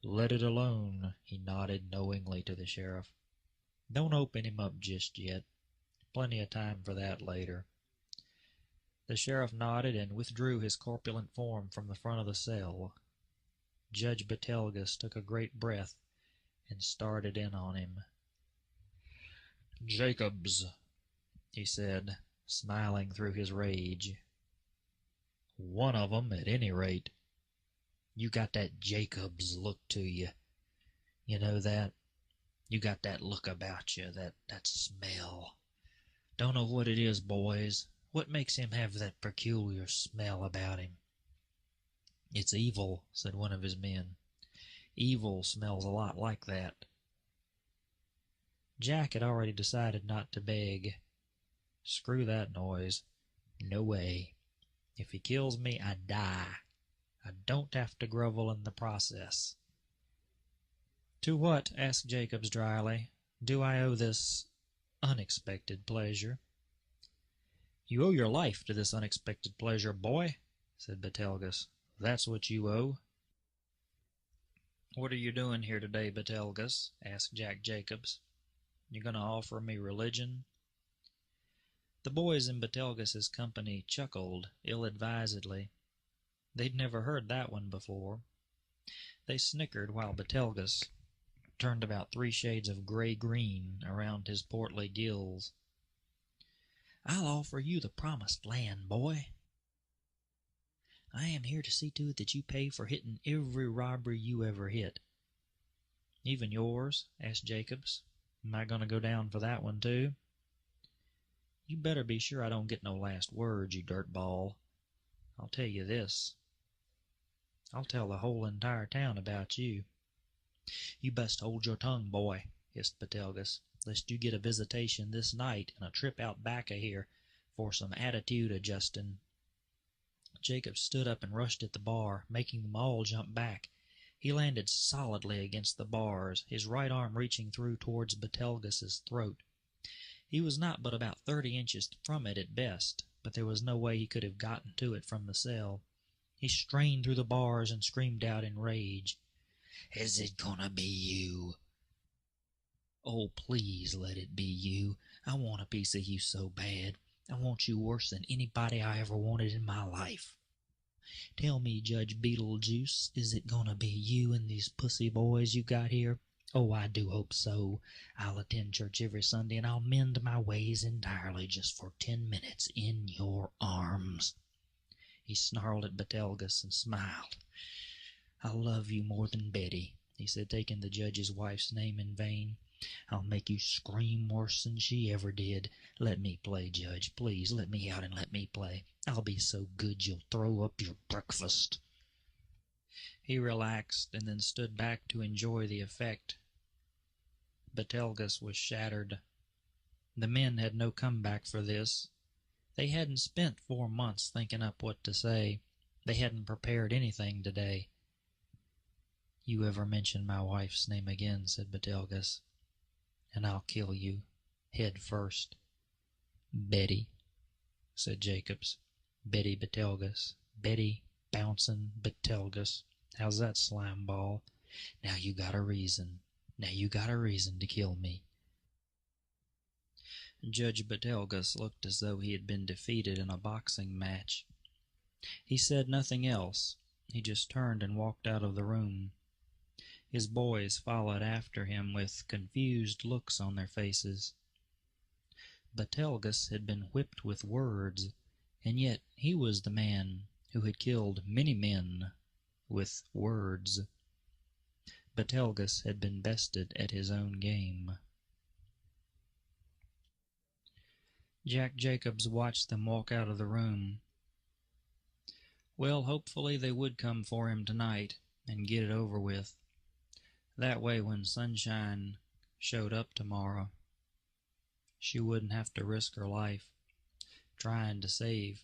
"Let it alone," he nodded knowingly to the sheriff. "Don't open him up just yet. Plenty of time for that later." The sheriff nodded and withdrew his corpulent form from the front of the cell. Judge Betelgeuse took a great breath and started in on him. "Jacobs," he said, smiling through his rage. "One of 'em, at any rate. You got that Jacobs look to you. You know that? You got that look about you, that smell. Don't know what it is, boys. What makes him have that peculiar smell about him?" "It's evil," said one of his men. "Evil smells a lot like that." Jack had already decided not to beg. Screw that noise. No way. If he kills me, I die. I don't have to grovel in the process. "To what," asked Jacobs dryly, "do I owe this unexpected pleasure?" "You owe your life to this unexpected pleasure, boy," said Betelgeuse. "That's what you owe." "What are you doing here today, Betelgeuse?" asked Jack Jacobs. "You going to offer me religion?" The boys in Betelgeuse's company chuckled ill-advisedly. They'd never heard that one before. They snickered while Betelgeuse turned about 3 shades of gray-green around his portly gills. "I'll offer you the promised land, boy. I am here to see to it that you pay for hitting every robbery you ever hit." "Even yours?" asked Jacobs. "Am I going to go down for that one, too?" "You better be sure I don't get no last word, you dirtball. I'll tell you this. I'll tell the whole entire town about you." "You best hold your tongue, boy," hissed Betelgeuse, "lest you get a visitation this night and a trip out back of here for some attitude adjusting." Jacob stood up and rushed at the bar, making them all jump back. He landed solidly against the bars, his right arm reaching through towards Betelgeuse's throat. He was not but about 30 inches from it at best, but there was no way he could have gotten to it from the cell. He strained through the bars and screamed out in rage, "Is it gonna be you?" "Oh, please let it be you. I want a piece of you so bad. I want you worse than anybody I ever wanted in my life. Tell me, Judge Beetlejuice, is it gonna be you and these pussy boys you got here? Oh, I do hope so. I'll attend church every Sunday, and I'll mend my ways entirely just for 10 minutes in your arms." He snarled at Betelgeuse and smiled. "I love you more than Betty," he said, taking the judge's wife's name in vain. "I'll make you scream worse than she ever did. Let me play, Judge. Please let me out and let me play. I'll be so good you'll throw up your breakfast." He relaxed and then stood back to enjoy the effect. Betelgeuse was shattered. The men had no comeback for this. They hadn't spent 4 months thinking up what to say. They hadn't prepared anything today. "You ever mention my wife's name again," said Betelgeuse, "and I'll kill you, head first." "Betty," said Jacobs. "Betty Betelgeuse. Betty Bouncing Betelgeuse. How's that, slime ball? Now you got a reason. Now you got a reason to kill me." Judge Betelgeuse looked as though he had been defeated in a boxing match. He said nothing else. He just turned and walked out of the room. His boys followed after him with confused looks on their faces. Betelgeuse had been whipped with words, and yet he was the man who had killed many men with words. Betelgeuse had been bested at his own game. Jack Jacobs watched them walk out of the room. Well, hopefully they would come for him tonight and get it over with. That way when Sunshine showed up tomorrow, she wouldn't have to risk her life trying to save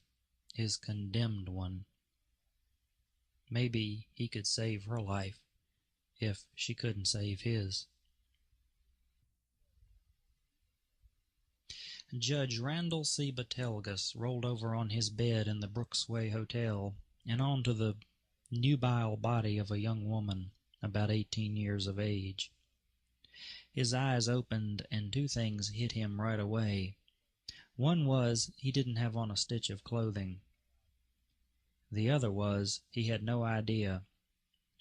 his condemned one. Maybe he could save her life if she couldn't save his. Judge Randall C. Betelgeuse rolled over on his bed in the Brooksway Hotel and onto the nubile body of a young woman. about 18 years of age. His eyes opened, and two things hit him right away. One was he didn't have on a stitch of clothing. The other was he had no idea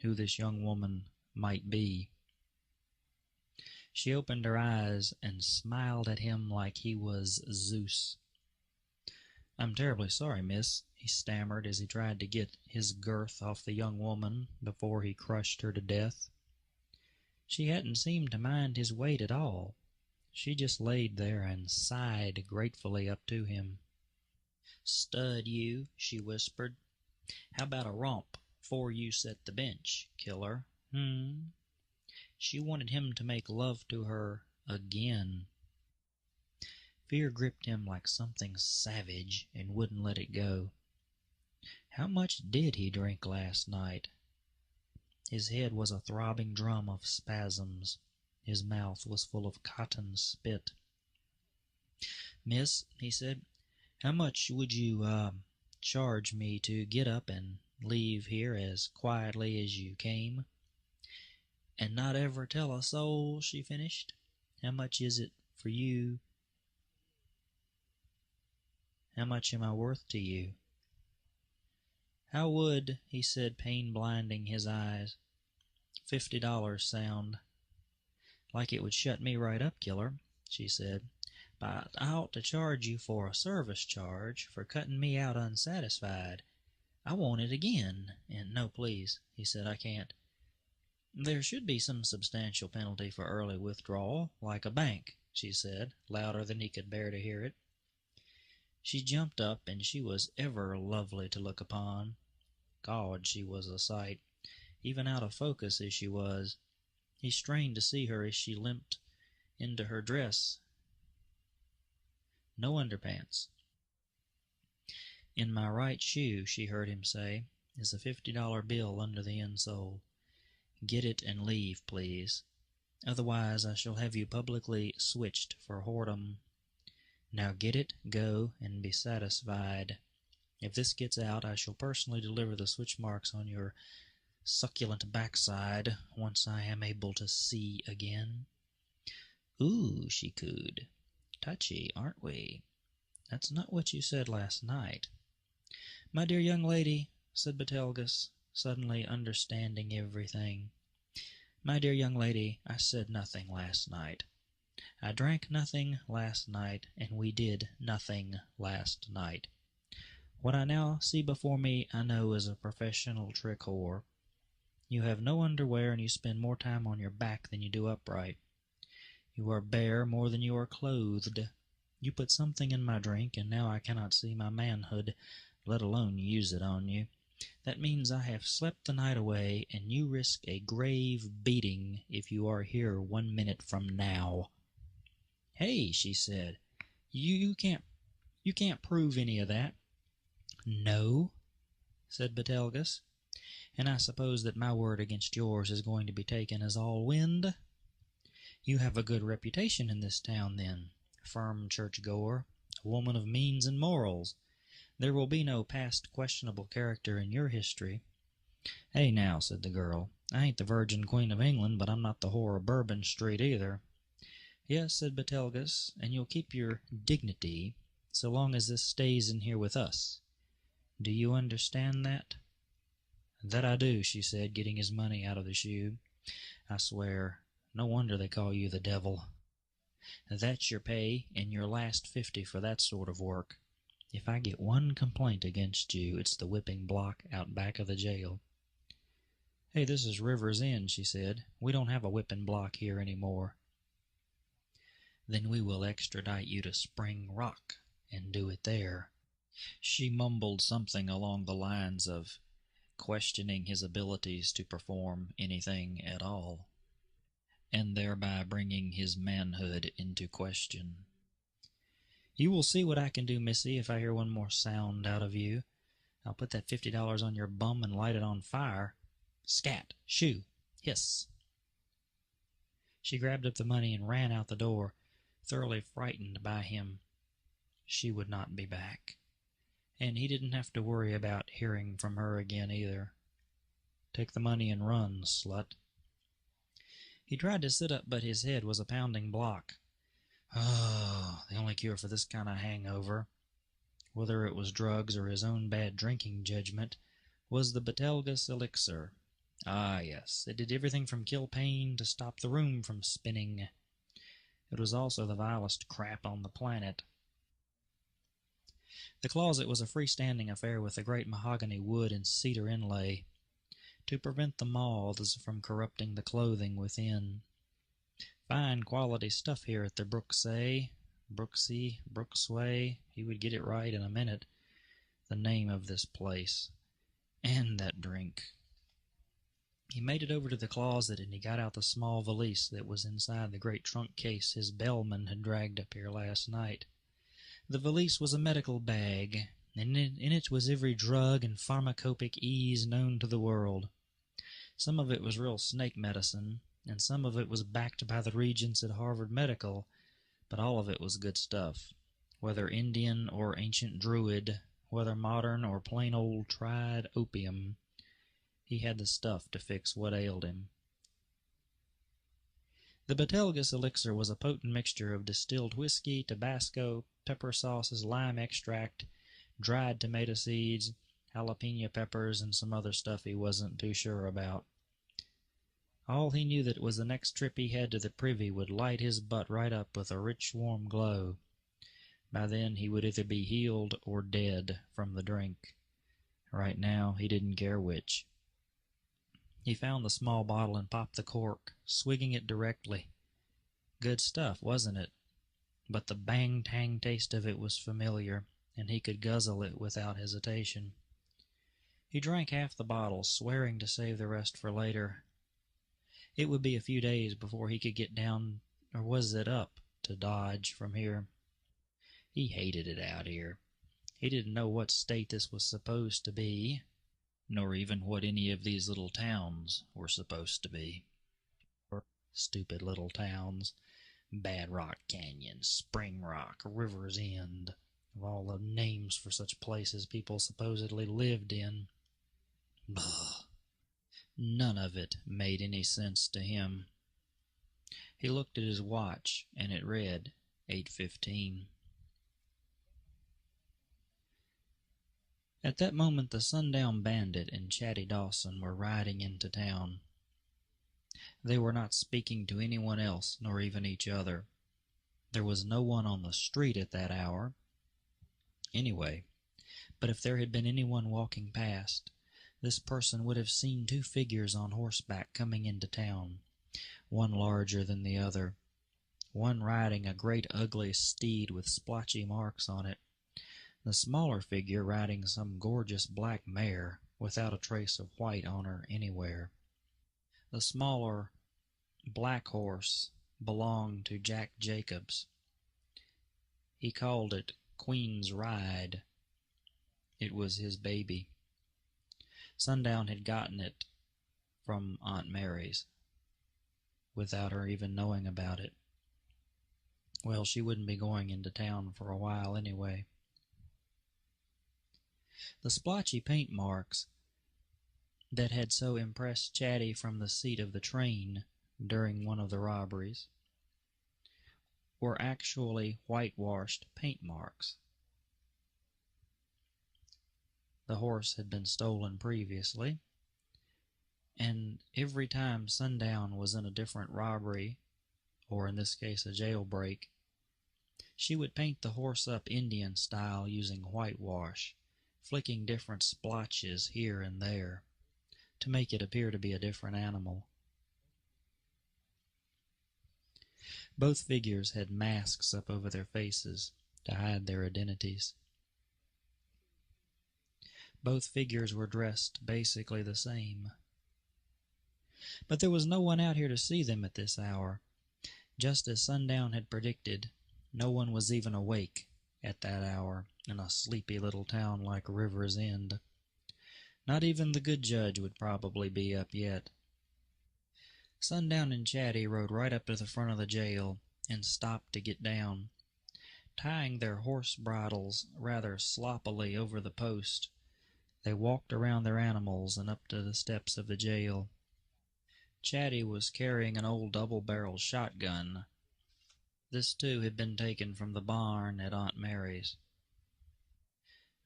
who this young woman might be. She opened her eyes and smiled at him like he was Zeus. "I'm terribly sorry, miss," he stammered as he tried to get his girth off the young woman before he crushed her to death. She hadn't seemed to mind his weight at all. She just laid there and sighed gratefully up to him. "Stud, you," she whispered. "How about a romp 'fore you set the bench, killer? She wanted him to make love to her again. Fear gripped him like something savage and wouldn't let it go. How much did he drink last night? His head was a throbbing drum of spasms. His mouth was full of cotton spit. "Miss," he said, "how much would you charge me to get up and leave here as quietly as you came?" "And not ever tell a soul," she finished. "How much is it for you? How much am I worth to you?" "How would," he said, pain blinding his eyes, $50 sound?" "Like it would shut me right up, killer," she said. "But I ought to charge you for a service charge for cutting me out unsatisfied. I want it again. And no, please," he said, "I can't. There should be some substantial penalty for early withdrawal, like a bank," she said, louder than he could bear to hear it. She jumped up, and she was ever lovely to look upon. God, she was a sight, even out of focus as she was. He strained to see her as she limped into her dress. No underpants. "In my right shoe," she heard him say, "is a $50 bill under the insole. Get it and leave, please. Otherwise I shall have you publicly switched for whoredom. Now get it, go, and be satisfied. If this gets out, I shall personally deliver the switch marks on your succulent backside once I am able to see again." "Ooh," she cooed. "Touchy, aren't we? That's not what you said last night." "My dear young lady," said Betelgeuse, suddenly understanding everything, "my dear young lady, I said nothing last night. I drank nothing last night, and we did nothing last night. What I now see before me I know is a professional trick whore. You have no underwear, and you spend more time on your back than you do upright. You are bare more than you are clothed. You put something in my drink, and now I cannot see my manhood, let alone use it on you. That means I have slept the night away, and you risk a grave beating if you are here 1 minute from now." "Hey," she said, you can't prove any of that." "No," said Betelgeuse, "and I suppose that my word against yours is going to be taken as all wind. You have a good reputation in this town, then. Firm church-goer, a woman of means and morals. There will be no past questionable character in your history." "Hey, now," said the girl, "I ain't the Virgin Queen of England, but I'm not the whore of Bourbon Street either." "Yes," said Betelgeuse, "and you'll keep your dignity so long as this stays in here with us. Do you understand that?" "That I do," she said, getting his money out of the shoe. "I swear, no wonder they call you the devil. That's your pay, and your last 50 for that sort of work. If I get one complaint against you, it's the whipping block out back of the jail." "Hey, this is River's End," she said. "We don't have a whipping block here any more." "Then we will extradite you to Spring Rock and do it there." She mumbled something along the lines of questioning his abilities to perform anything at all, and thereby bringing his manhood into question. "You will see what I can do, missy, if I hear one more sound out of you. I'll put that $50 on your bum and light it on fire. Scat! Shoo! Hiss!" She grabbed up the money and ran out the door, thoroughly frightened by him. She would not be back, and he didn't have to worry about hearing from her again either. Take the money and run, slut. He tried to sit up, but his head was a pounding block. Oh, the only cure for this kind of hangover, whether it was drugs or his own bad drinking judgment, was the Betelgeuse elixir. Ah, yes, it did everything from kill pain to stop the room from spinning. It was also the vilest crap on the planet. The closet was a freestanding affair with a great mahogany wood and cedar inlay, to prevent the moths from corrupting the clothing within. Fine quality stuff here at the Brooksay, Brooksway, he would get it right in a minute, the name of this place. And that drink. He made it over to the closet, and he got out the small valise that was inside the great trunk case his bellman had dragged up here last night. The valise was a medical bag, and in it was every drug and pharmacopic ease known to the world. Some of it was real snake medicine, and some of it was backed by the regents at Harvard Medical, but all of it was good stuff, whether Indian or ancient Druid, whether modern or plain old tried opium. He had the stuff to fix what ailed him. The Betelgeuse elixir was a potent mixture of distilled whiskey, Tabasco, pepper sauces, lime extract, dried tomato seeds, jalapeno peppers, and some other stuff he wasn't too sure about. All he knew that was the next trip he had to the privy would light his butt right up with a rich, warm glow. By then he would either be healed or dead from the drink. Right now he didn't care which. He found the small bottle and popped the cork, swigging it directly. Good stuff, wasn't it? But the bang-tang taste of it was familiar, and he could guzzle it without hesitation. He drank half the bottle, swearing to save the rest for later. It would be a few days before he could get down, or was it up, to Dodge from here. He hated it out here. He didn't know what state this was supposed to be, nor even what any of these little towns were supposed to be. Stupid little towns. Bad Rock Canyon, Spring Rock, River's End, of all the names for such places people supposedly lived in. Bah! None of it made any sense to him. He looked at his watch, and it read 8:15. At that moment the Sundown Bandit and Chatty Dawson were riding into town. They were not speaking to anyone else, nor even each other. There was no one on the street at that hour, anyway, but if there had been anyone walking past, this person would have seen two figures on horseback coming into town, one larger than the other, one riding a great ugly steed with splotchy marks on it, the smaller figure riding some gorgeous black mare without a trace of white on her anywhere. The smaller black horse belonged to Jack Jacobs. He called it Queen's Ride. It was his baby. Sundown had gotten it from Aunt Mary's, without her even knowing about it. Well, she wouldn't be going into town for a while anyway. The splotchy paint marks that had so impressed Chatty from the seat of the train during one of the robberies were actually whitewashed paint marks. The horse had been stolen previously, and every time Sundown was in a different robbery, or in this case a jailbreak, she would paint the horse up Indian style using whitewash, flicking different splotches here and there, to make it appear to be a different animal. Both figures had masks up over their faces to hide their identities. Both figures were dressed basically the same. But there was no one out here to see them at this hour. Just as Sundown had predicted, no one was even awake at that hour in a sleepy little town like River's End. Not even the good judge would probably be up yet. Sundown and Chatty rode right up to the front of the jail and stopped to get down. Tying their horse bridles rather sloppily over the post, they walked around their animals and up to the steps of the jail. Chatty was carrying an old double-barreled shotgun. This, too, had been taken from the barn at Aunt Mary's.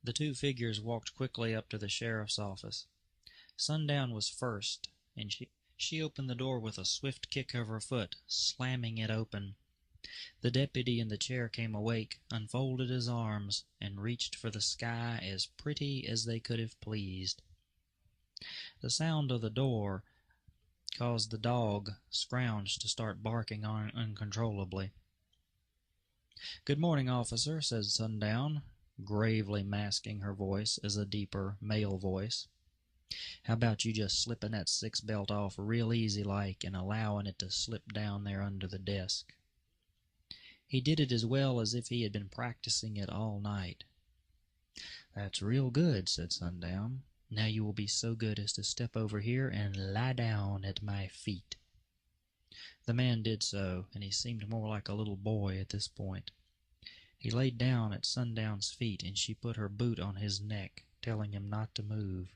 The two figures walked quickly up to the sheriff's office. Sundown was first, and she opened the door with a swift kick of her foot, slamming it open. The deputy in the chair came awake, unfolded his arms, and reached for the sky as pretty as they could have pleased. The sound of the door caused the dog, Scrounge, to start barking uncontrollably. "Good morning, officer," said Sundown, gravely masking her voice as a deeper male voice. "How about you just slipping that six-belt off real easy-like and allowing it to slip down there under the desk?" He did it as well as if he had been practicing it all night. "That's real good," said Sundown. "Now you will be so good as to step over here and lie down at my feet." The man did so, and he seemed more like a little boy at this point. He laid down at Sundown's feet, and she put her boot on his neck, telling him not to move.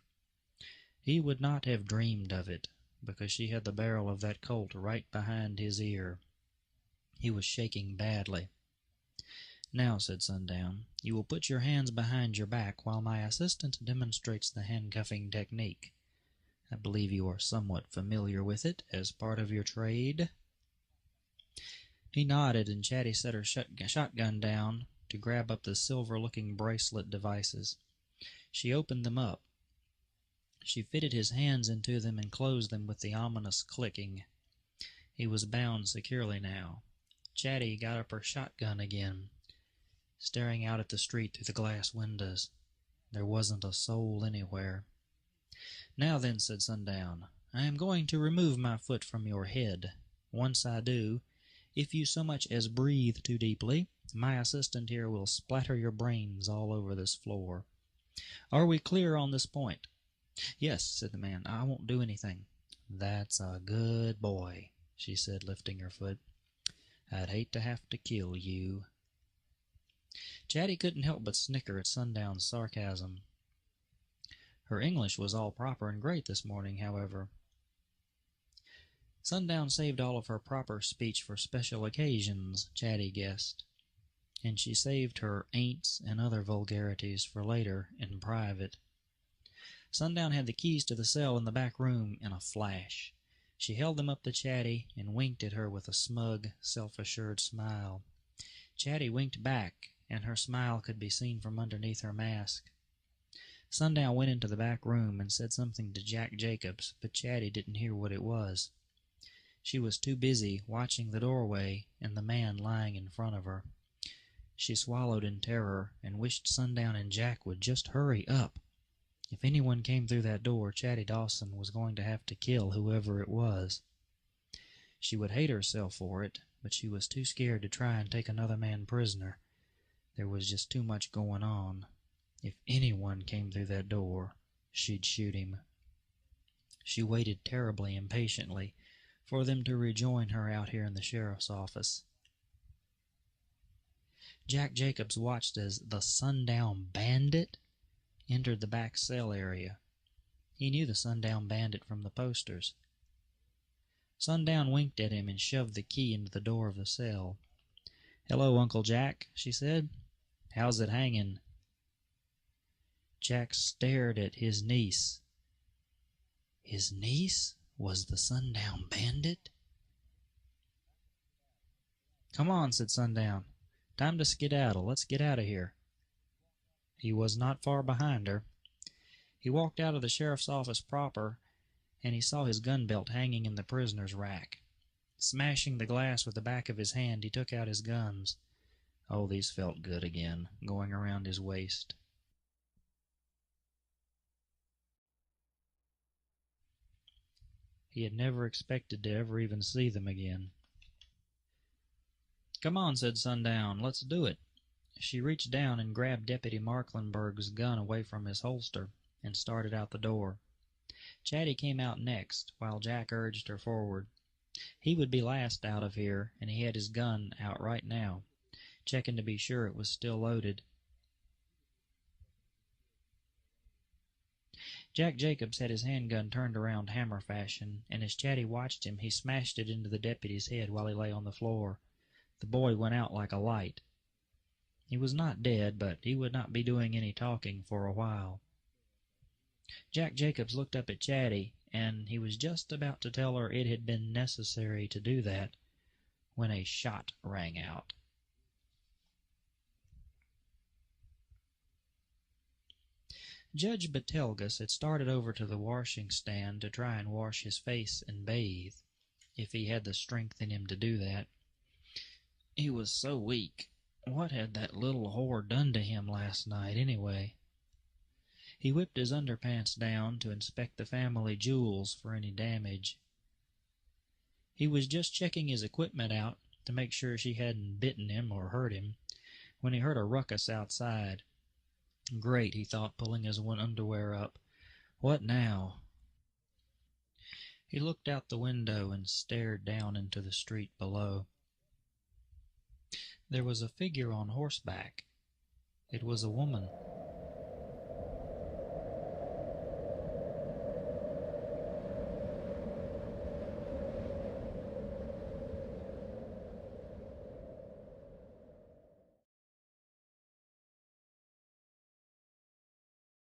He would not have dreamed of it, because she had the barrel of that Colt right behind his ear. He was shaking badly. "Now," said Sundown, "you will put your hands behind your back while my assistant demonstrates the handcuffing technique. I believe you are somewhat familiar with it as part of your trade." He nodded, and Chatty set her shotgun down to grab up the silver-looking bracelet devices. She opened them up. She fitted his hands into them and closed them with the ominous clicking. He was bound securely now. Chatty got up her shotgun again, staring out at the street through the glass windows. There wasn't a soul anywhere. "Now then," said Sundown, "I am going to remove my foot from your head. Once I do, if you so much as breathe too deeply, my assistant here will splatter your brains all over this floor. Are we clear on this point?" "Yes," said the man. "I won't do anything." "That's a good boy," she said, lifting her foot. "I'd hate to have to kill you." Chatty couldn't help but snicker at Sundown's sarcasm. Her English was all proper and great this morning, however. Sundown saved all of her proper speech for special occasions, Chatty guessed, and she saved her ain'ts and other vulgarities for later, in private. Sundown had the keys to the cell in the back room in a flash. She held them up to Chatty and winked at her with a smug, self-assured smile. Chatty winked back, and her smile could be seen from underneath her mask. Sundown went into the back room and said something to Jack Jacobs, but Chatty didn't hear what it was. She was too busy watching the doorway and the man lying in front of her. She swallowed in terror and wished Sundown and Jack would just hurry up. If anyone came through that door, Chatty Dawson was going to have to kill whoever it was. She would hate herself for it, but she was too scared to try and take another man prisoner. There was just too much going on. If anyone came through that door, she'd shoot him. She waited terribly impatiently for them to rejoin her out here in the sheriff's office. Jack Jacobs watched as the Sundown Bandit entered the back cell area. He knew the Sundown Bandit from the posters. Sundown winked at him and shoved the key into the door of the cell. "Hello, Uncle Jack," she said. "How's it hanging?" Jack stared at his niece. His niece was the Sundown Bandit? "Come on," said Sundown. "Time to skedaddle. Let's get out of here." He was not far behind her. He walked out of the sheriff's office proper, and he saw his gun belt hanging in the prisoner's rack. Smashing the glass with the back of his hand, he took out his guns. Oh, these felt good again, going around his waist. He had never expected to ever even see them again. "Come on," said Sundown. "Let's do it." She reached down and grabbed Deputy Marklenberg's gun away from his holster and started out the door. Chatty came out next, while Jack urged her forward. He would be last out of here, and he had his gun out right now, checking to be sure it was still loaded. Jack Jacobs had his handgun turned around hammer fashion, and as Chatty watched him, he smashed it into the deputy's head while he lay on the floor. The boy went out like a light. He was not dead, but he would not be doing any talking for a while. Jack Jacobs looked up at Chatty, and he was just about to tell her it had been necessary to do that when a shot rang out. Judge Betelgeuse had started over to the washing stand to try and wash his face and bathe, if he had the strength in him to do that. He was so weak. What had that little whore done to him last night, anyway? He whipped his underpants down to inspect the family jewels for any damage. He was just checking his equipment out to make sure she hadn't bitten him or hurt him when he heard a ruckus outside. Great, he thought, pulling his underwear up. What now? He looked out the window and stared down into the street below. There was a figure on horseback. It was a woman.